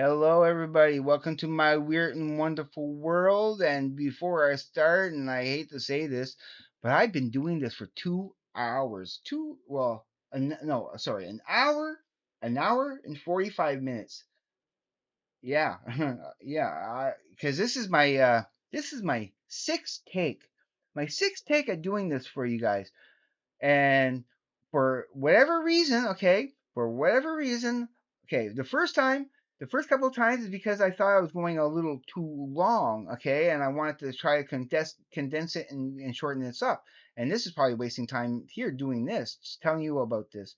Hello, everybody. Welcome to my weird and wonderful world. And before I start, and I hate to say this, but I've been doing this for 2 hours. No, sorry, an hour and 45 minutes. Yeah, yeah. Because this is my sixth take, at doing this for you guys. And for whatever reason, okay, the first couple of times is because I thought I was going a little too long, okay, and I wanted to try to condense it and shorten this up. And this is probably wasting time here doing this, just telling you about this.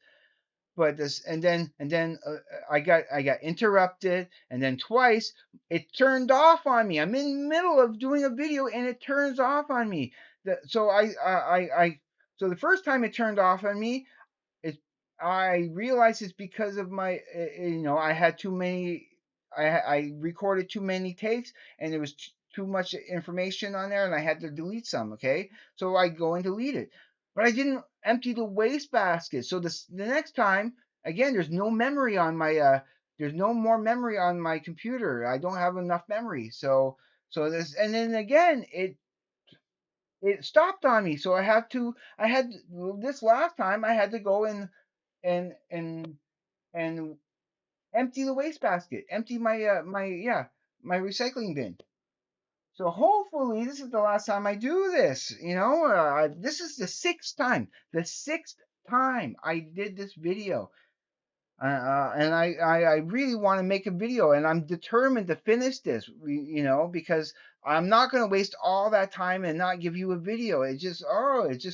But this, and then I got interrupted, and then twice it turned off on me. I'm in the middle of doing a video, and it turns off on me. So the first time it turned off on me, it I realized it's because of I had too many. I recorded too many takes, and there was too much information on there, and I had to delete some. Okay, so I go and delete it, but I didn't empty the wastebasket. So the next time, again, there's no more memory on my computer. I don't have enough memory. And then again, it stopped on me. So I had this last time I had to go and and and empty the wastebasket, empty my recycling bin. So hopefully this is the last time I do this. This is the sixth time I did this video. And I really want to make a video, and I'm determined to finish this, because I'm not going to waste all that time and not give you a video. It's just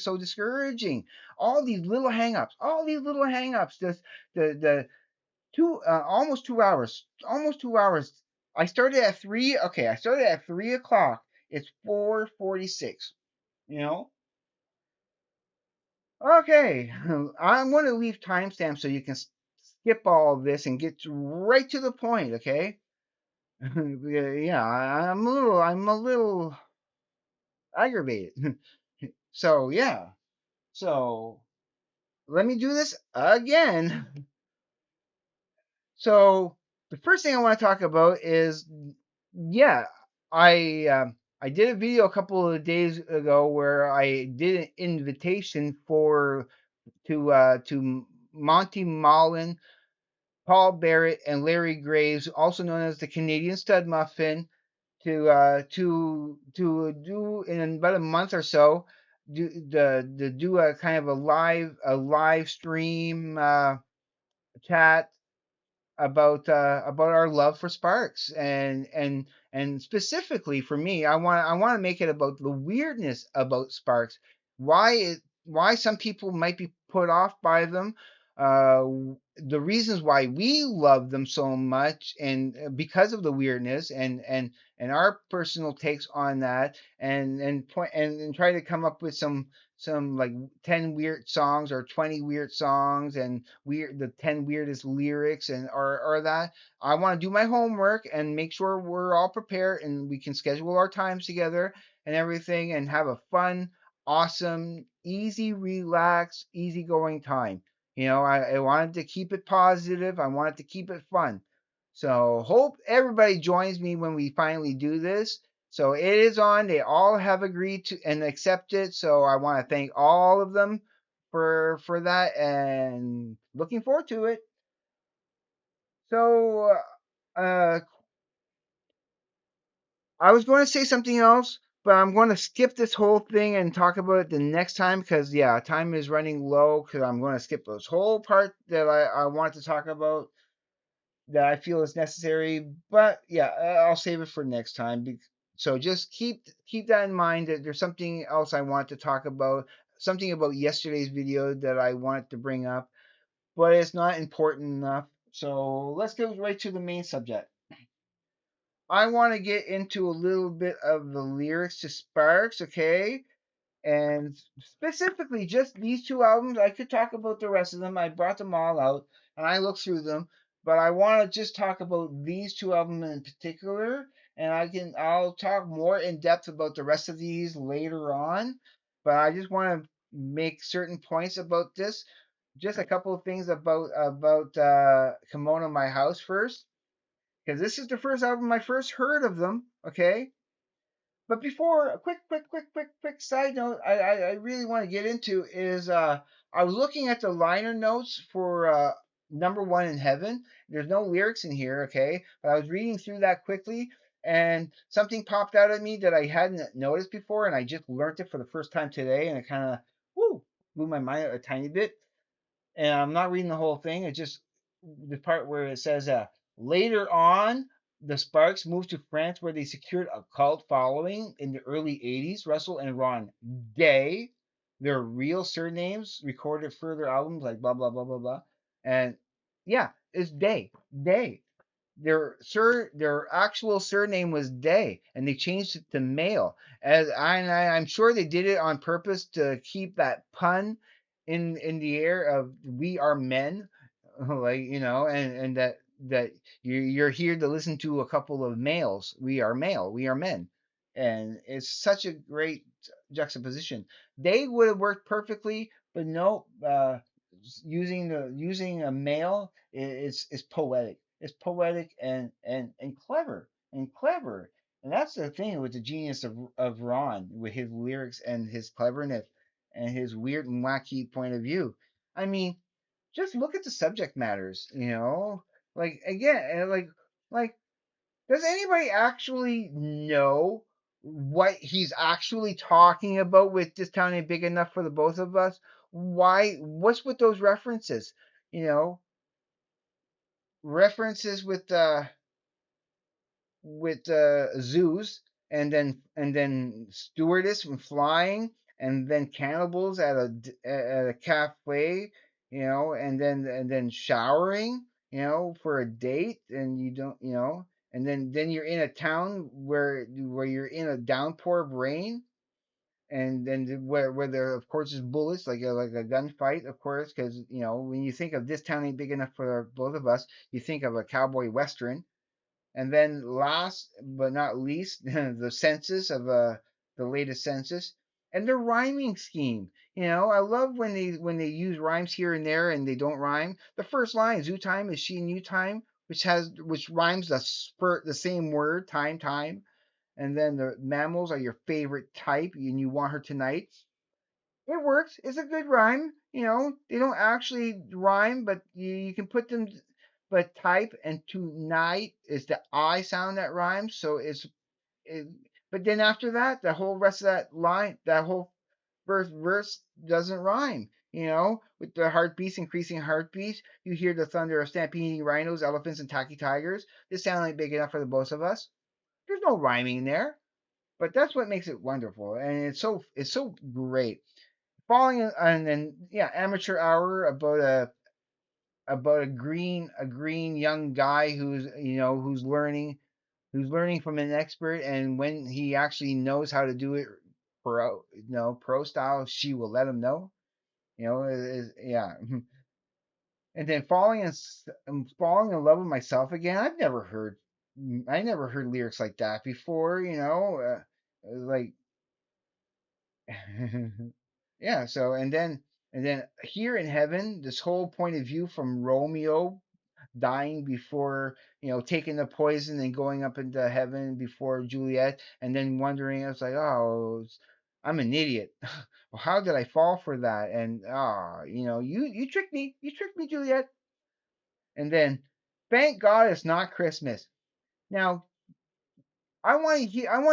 so discouraging. All these little hangups, the almost 2 hours, almost 2 hours. I started at 3 o'clock. It's 4:46. You know, okay. I'm going to leave timestamps so you can skip all of this and get right to the point. Okay. Yeah, I'm a little aggravated. So yeah. So let me do this again. So the first thing I want to talk about is, yeah, I did a video a couple of days ago where I did an invitation to Monty Mullen, Paul Barrett, and Larry Graves, also known as the Canadian Stud Muffin, to do in about a month or so, do a kind of a live stream chat about our love for Sparks, and specifically for me, I want to make it about the weirdness about Sparks, why some people might be put off by them, uh, the reasons why we love them so much, and because of the weirdness, and our personal takes on that, and try to come up with some like 10 weird songs or 20 weird songs, and the 10 weirdest lyrics, or that. I want to do my homework and make sure we're all prepared and we can schedule our times together and everything, and have a fun, awesome, easy, relaxed, easygoing time. I wanted to keep it positive. I wanted to keep it fun. So hope everybody joins me when we finally do this. So it is on. They all have agreed to and accepted. So I want to thank all of them for that, and looking forward to it. So uh, I was going to say something else, but I'm going to skip this whole thing and talk about it the next time, because yeah, time is running low, because I'm going to skip this whole part that I want to talk about, that I feel is necessary. But yeah, I'll save it for next time. So just keep that in mind, that there's something else I want to talk about, something about yesterday's video that I wanted to bring up, but it's not important enough. So let's go right to the main subject. I want to get into a little bit of the lyrics to Sparks, okay? And specifically just these two albums. I could talk about the rest of them. I brought them all out and I looked through them, but I want to just talk about these two albums in particular, and I'll talk more in depth about the rest of these later on. But I just want to make certain points about this. Just a couple of things about Kimono My House first. because this is the first album I first heard of them. Okay, but before, a quick side note I really want to get into is I was looking at the liner notes for Number One in Heaven. There's no lyrics in here, okay? But I was reading through that quickly, and something popped out at me that I hadn't noticed before, and I just learned it for the first time today, and it kind of woo blew my mind a tiny bit. And I'm not reading the whole thing. It's just the part where it says, later on, the Sparks moved to France where they secured a cult following in the early 80s. Russell and Ron Day, their real surnames, recorded further albums like blah, blah, blah, blah, blah. And yeah, it's Day. Day. Their actual surname was Day, and they changed it to Male. I'm sure they did it on purpose to keep that pun in the air of we are men, like and that you're here to listen to a couple of males. We are male. We are men, and it's such a great juxtaposition. They would have worked perfectly, but no. Using a male is poetic. It's poetic and clever and clever. And that's the thing with the genius of Ron, with his lyrics and his cleverness and his weird and wacky point of view. I mean, just look at the subject matters, Like again, like does anybody actually know what he's actually talking about with this town ain't big enough for the both of us? What's with those references? You know, references with zoos, and then stewardess from flying, and then cannibals at a cafe, and then showering, for a date, and you don't, and then you're in a town where you're in a downpour of rain, and then where there of course is bullets, like a gunfight, of course, because when you think of this town ain't big enough for both of us, you think of a cowboy western. And then last but not least, the census of the latest census and the rhyming scheme. I love when they use rhymes here and there and they don't rhyme. The first line, zoo time is she and you time, which rhymes the same word, time. And then the mammals are your favorite type and you want her tonight. It works. It's a good rhyme. They don't actually rhyme, but you can put them. But type and tonight is the I sound that rhymes. So it, but then after that, the whole rest of that line, that whole first verse doesn't rhyme. With the heartbeats, increasing heartbeats, you hear the thunder of stampeding rhinos, elephants, and tacky tigers. This sound ain't big enough for the both of us. There's no rhyming there, but that's what makes it wonderful, and it's so great. Falling and then yeah, amateur hour about a green young guy who's learning from an expert, and when he actually knows how to do it pro style, she will let him know. Yeah. And then falling in love with myself again. I never heard lyrics like that before. Like yeah. So and then here in heaven, this whole point of view from Romeo dying before taking the poison and going up into heaven before Juliet, and then wondering, I was like, oh, I'm an idiot. Well, how did I fall for that? And you tricked me, Juliet. And then thank God it's not Christmas. Now I want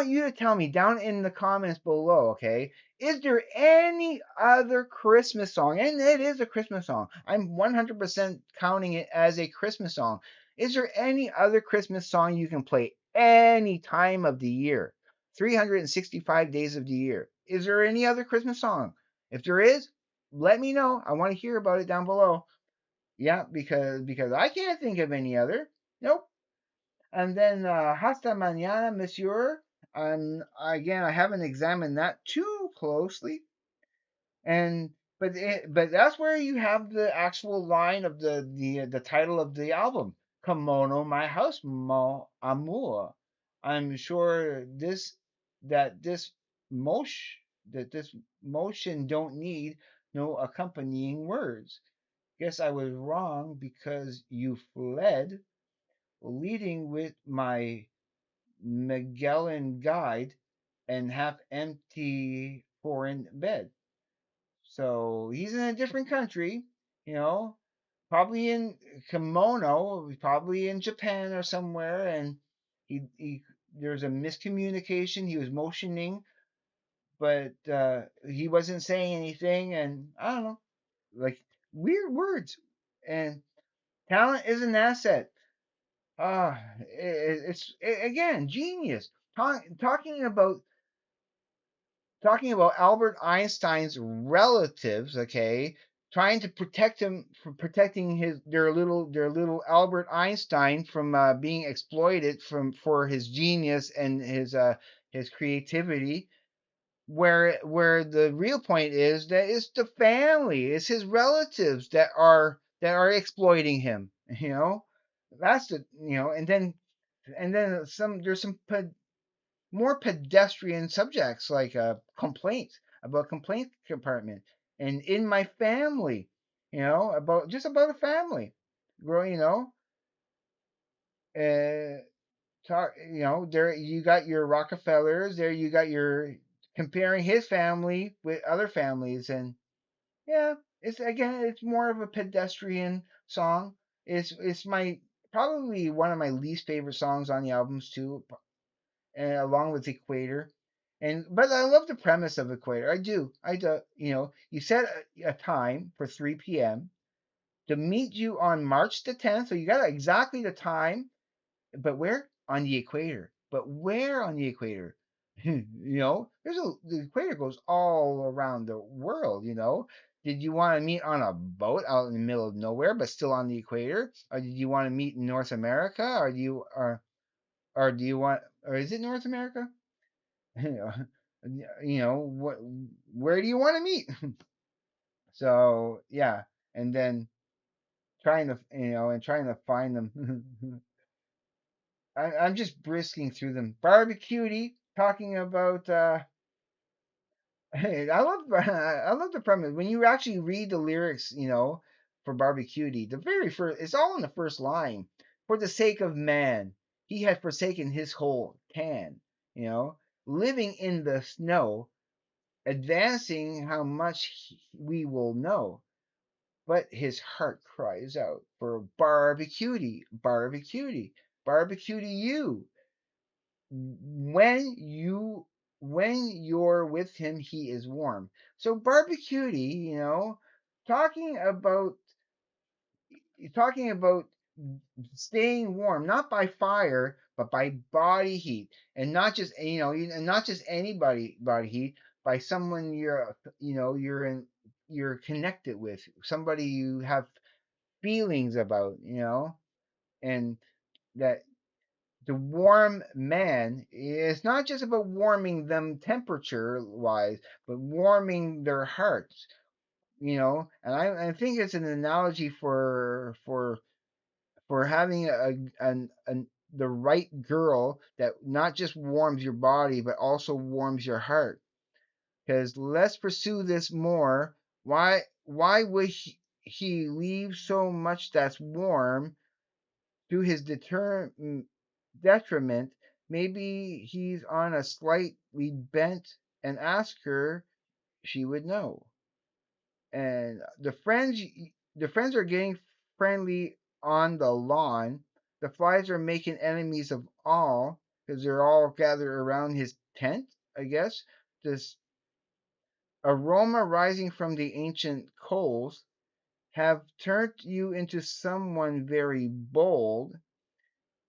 you to tell me down in the comments below, okay? Is there any other Christmas song? And it is a Christmas song. I'm 100% counting it as a Christmas song. Is there any other Christmas song you can play any time of the year? 365 days of the year. Is there any other Christmas song? If there is, let me know. I want to hear about it down below. Yeah, because I can't think of any other. Nope. And then hasta mañana, monsieur. Again, I haven't examined that too closely. And but that's where you have the actual line of the title of the album, Kimono, my house, mon amour. I'm sure that this motion that this motion don't need no accompanying words. Guess I was wrong because you fled leading with my Magellan guide and half empty foreign bed. So he's in a different country, you know, probably in kimono, probably in Japan or somewhere, and he there's a miscommunication. He was motioning, but he wasn't saying anything, and I don't know, like weird words. And talent is an asset. Again genius. Talking about Albert Einstein's relatives, okay, trying to protect him from protecting their little Albert Einstein from being exploited for his genius and his creativity. Where the real point is that it's the family, it's his relatives that are exploiting him. You know, that's the you know, and then some there's some more pedestrian subjects like complaints about complaint compartment and in my family, you know, about a family growing, uh, there you got your Rockefellers, there you got your comparing his family with other families, and yeah, it's more of a pedestrian song. It's my probably one of my least favorite songs on the albums too, and along with Equator. And but I love the premise of Equator. I do. I do. You set a time for 3 p.m. to meet you on March the 10th. So you got exactly the time, but where? On the equator. But where on the equator? The equator goes all around the world. Did you want to meet on a boat out in the middle of nowhere, but still on the equator, or did you want to meet in North America, or do you want, or is it North America? What? Where do you want to meet? So yeah, and then trying to find them. I'm just brisking through them. Barbecuity talking about. Hey, I love the premise when you actually read the lyrics. For Barbecuity, the very first, it's all in the first line. For the sake of man, he had forsaken his whole can. You know, living in the snow, advancing how much we will know. But his heart cries out for barbecuity, barbecuity, barbecuity you. When you when you're with him, he is warm. So barbecuity, talking about talking about staying warm, not by fire, but by body heat, and not just anybody body heat, by someone you're connected with, somebody you have feelings about, and that the warm man is not just about warming them temperature wise, but warming their hearts, and I think it's an analogy for having the right girl that not just warms your body but also warms your heart. Because let's pursue this more. Why would he leave so much that's warm to his detriment? Maybe he's on a slightly bent, and ask her, she would know. And the friends are getting friendly on the lawn. The flies are making enemies of all because they're all gathered around his tent, I guess. This aroma rising from the ancient coals have turned you into someone very bold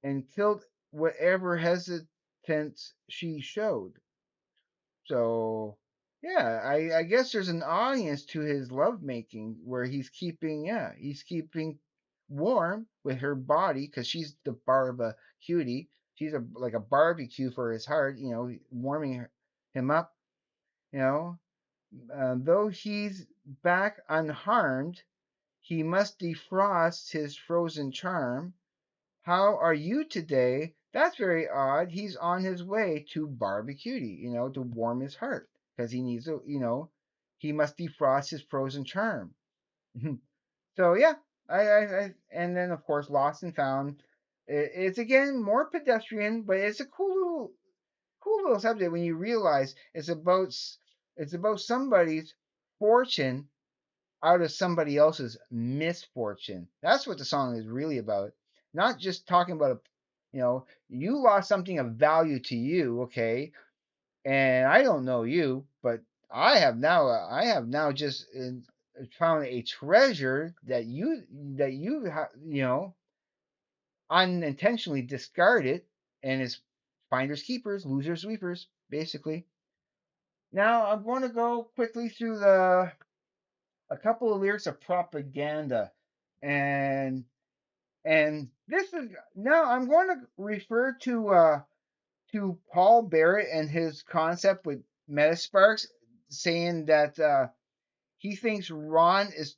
and killed whatever hesitance she showed. So yeah, I guess there's an audience to his lovemaking where he's keeping warm with her body because she's the barba cutie. She's like a barbecue for his heart, warming him up. You know, though he's back unharmed, he must defrost his frozen charm. How are you today? That's very odd. He's on his way to barbecuity, to warm his heart because he needs to, he must defrost his frozen charm. So yeah, and then of course Lost and Found. It's again more pedestrian, but it's a cool little subject when you realize it's about somebody's fortune out of somebody else's misfortune. That's what the song is really about. Not just talking about you lost something of value to you, okay? And I don't know you, but I have now just found a treasure that unintentionally discarded, and it's finders keepers, losers sweepers, basically. Now I'm going to go quickly through the a couple of lyrics of propaganda, and this is now I'm going to refer to Paul Barrett and his concept with Metasparks, saying that he thinks Ron is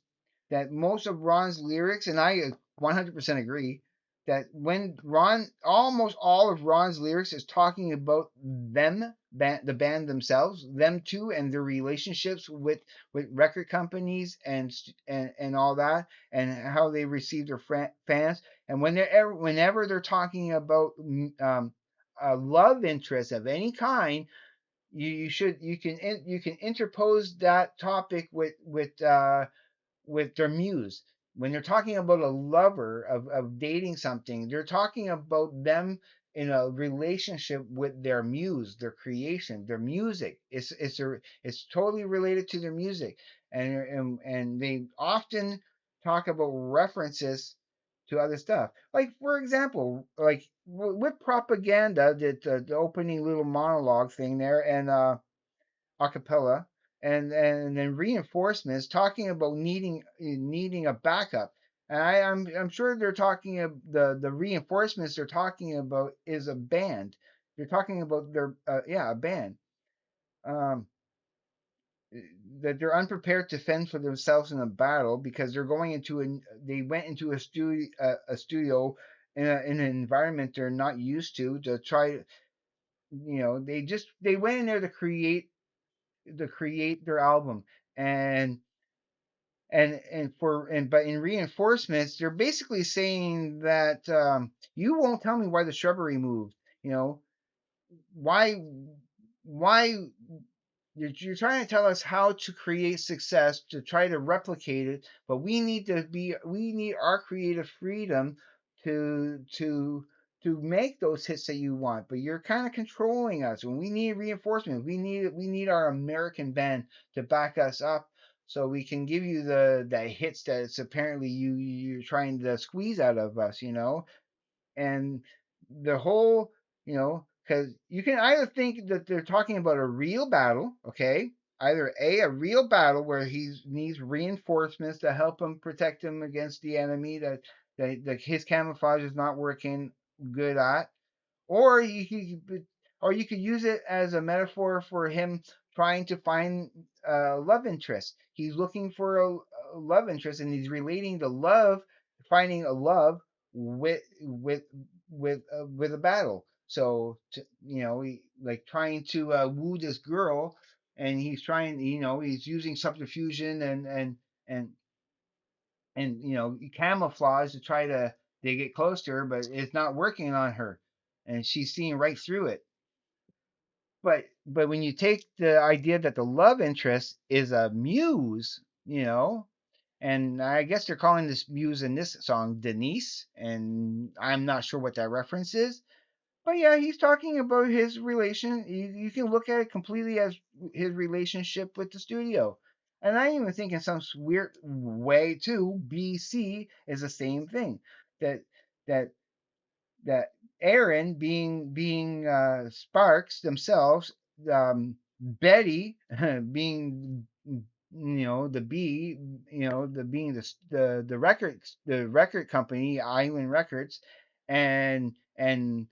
that most of Ron's lyrics, and I 100% agree, that when Ron, almost all of Ron's lyrics is talking about the band themselves, them two, and their relationships with record companies and all that, and how they receive their fans. And whenever they're talking about a love interest of any kind, you can interpose that topic with their muse. When they're talking about a lover of dating something, they're talking about them in a relationship with their muse, their creation, their music. It's totally related to their music, and they often talk about references to other stuff. Like for example, like with propaganda, the opening little monologue thing there, and acapella, and then reinforcements talking about needing a backup. And I'm sure they're talking of the reinforcements they're talking about is a band. They're talking about their a band. Um, that they're unprepared to fend for themselves in a battle because they went into a studio in an environment they're not used to try, they went in there to create their album, and but in reinforcements they're basically saying that you won't tell me why the shrubbery moved, you know why you're trying to tell us how to create success to try to replicate it, but we need our creative freedom to make those hits that you want, but you're kind of controlling us. When we need reinforcement, we need our American band to back us up so we can give you the hits that it's apparently you're trying to squeeze out of us, and the whole, because you can either think that they're talking about a real battle, okay? Either a real battle where he needs reinforcements to help him protect him against the enemy that his camouflage is not working good at, or you could use it as a metaphor for him trying to find a love interest. He's looking for a love interest, and he's relating the love, finding a love with a battle. So like trying to woo this girl, and he's trying, he's using subterfusion and camouflage to try to get close to her, but it's not working on her, and she's seeing right through it. But when you take the idea that the love interest is a muse, and I guess they're calling this muse in this song Denise, and I'm not sure what that reference is. But yeah, he's talking about his relation. You can look at it completely as his relationship with the studio. And I even think in some weird way too, BC is the same thing. That that that Aaron being Sparks themselves, Betty being the B, the being the record company Island Records, and and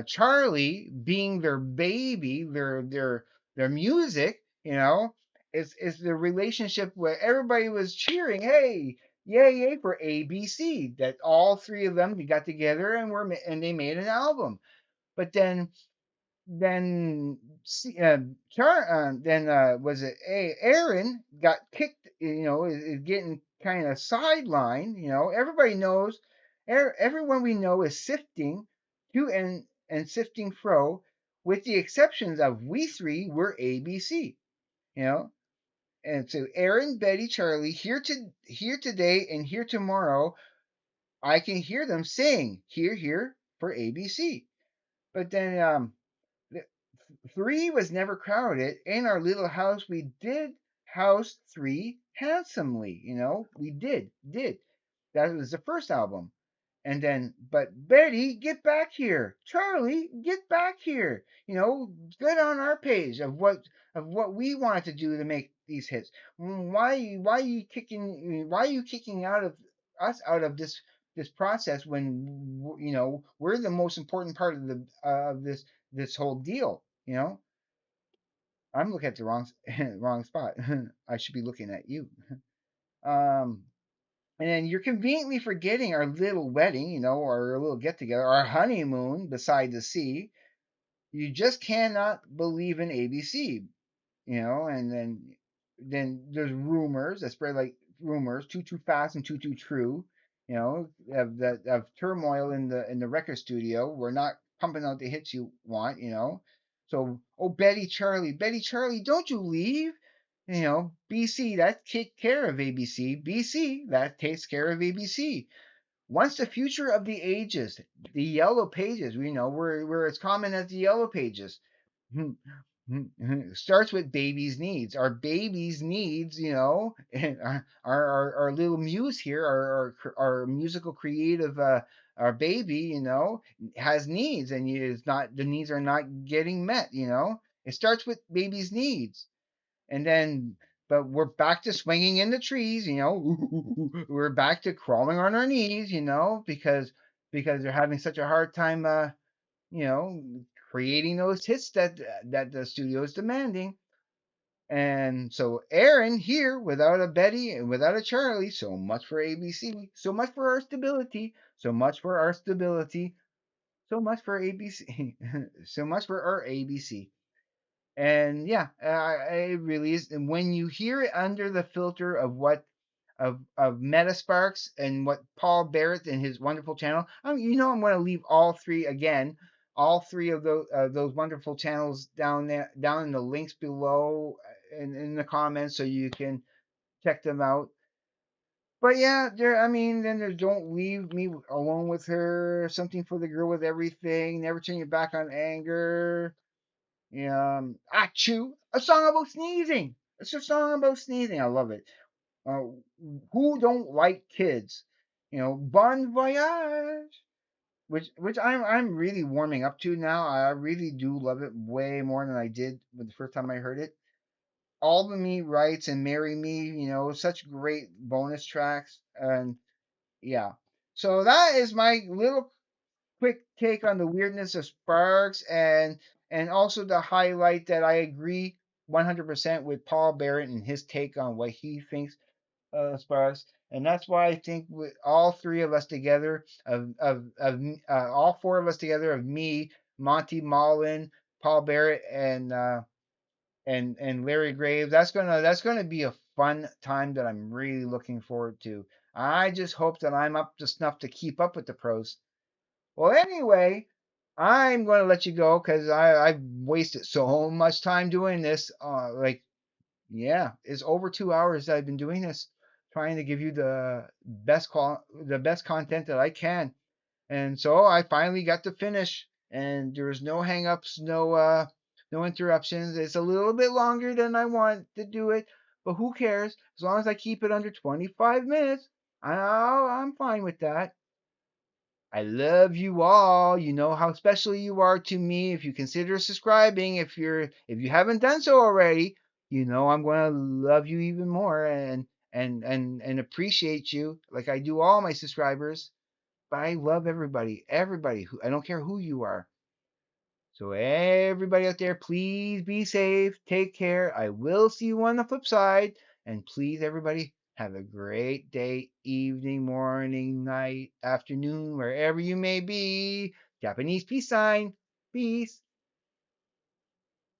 Charlie being their baby, their music, is the relationship where everybody was cheering, hey, yay, yay for ABC. That all three of them got together and they made an album. But then was it Aaron got kicked, is getting kind of sidelined. Everybody knows Everyone we know is sifting to and sifting fro, with the exceptions of we three were ABC. You know, and so Aaron, Betty, Charlie, here today and here tomorrow. I can hear them saying here for ABC. But then three was never crowded. In our little house, we did house three handsomely. We did. That was the first album. And then, but Betty, get back here. Charlie, get back here. Get on our page of what we wanted to do to make these hits. Why are you kicking out of us out of this process when we're the most important part of the of this whole deal. I'm looking at the wrong wrong spot. I should be looking at you. Um, and then you're conveniently forgetting our little wedding, our little get together, our honeymoon beside the sea. You just cannot believe in ABC, and then there's rumors that spread like rumors, too fast and too true, of turmoil in the record studio. We're not pumping out the hits you want. So, oh, Betty Charlie, don't you leave. BC, that takes care of ABC. BC, that takes care of ABC. Once the future of the ages, the yellow pages, we're as common as the yellow pages. Starts with baby's needs. Our baby's needs, and our little muse here, our musical creative, our baby, has needs, and is not the needs are not getting met. It starts with baby's needs, and then but we're back to swinging in the trees. We're back to crawling on our knees. Because they're having such a hard time. You know, creating those hits that the studio is demanding. And so Aaron here, without a Betty and without a Charlie, so much for ABC, so much for our stability, so much for our stability, so much for ABC, so much for our ABC. And yeah, it really is. And when you hear it under the filter of what of Metasparks and what Paul Barrett and his wonderful channel. I'm going to leave all three again, all three of those wonderful channels down there, down in the links below, in the comments, so you can check them out. But yeah, then there's Don't Leave Me Alone with Her, Something for the Girl with Everything, Never Turn Your Back on Anger, Achoo, a song about sneezing. It's a song about sneezing. I love it. Uh, who don't like kids? Bon Voyage, which I'm really warming up to now. I really do love it way more than I did when the first time I heard it. All the Me Rights and Marry Me, such great bonus tracks, and yeah. So that is my little quick take on the weirdness of Sparks, and also to highlight that I agree 100% with Paul Barrett and his take on what he thinks Sparks, and that's why I think with all three of us together, all four of us together, of me, Monty Mullen, Paul Barrett, and Larry Graves, that's gonna be a fun time that I'm really looking forward to. I just hope that I'm up to snuff to keep up with the pros. Well, anyway, I'm going to let you go because I've wasted so much time doing this. Yeah, it's over 2 hours that I've been doing this, trying to give you the best content that I can. And so I finally got to finish, and there was no hangups, no interruptions. It's a little bit longer than I want to do it, but who cares? As long as I keep it under 25 minutes, I'm fine with that. I love you all. You know how special you are to me. If you consider subscribing, if you haven't done so already, I'm going to love you even more, and appreciate you like I do all my subscribers. But I love everybody. Everybody who I don't care who you are. So everybody out there, please be safe. Take care. I will see you on the flip side. And please, everybody, have a great day, evening, morning, night, afternoon, wherever you may be. Japanese peace sign. Peace.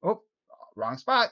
Oh, wrong spot.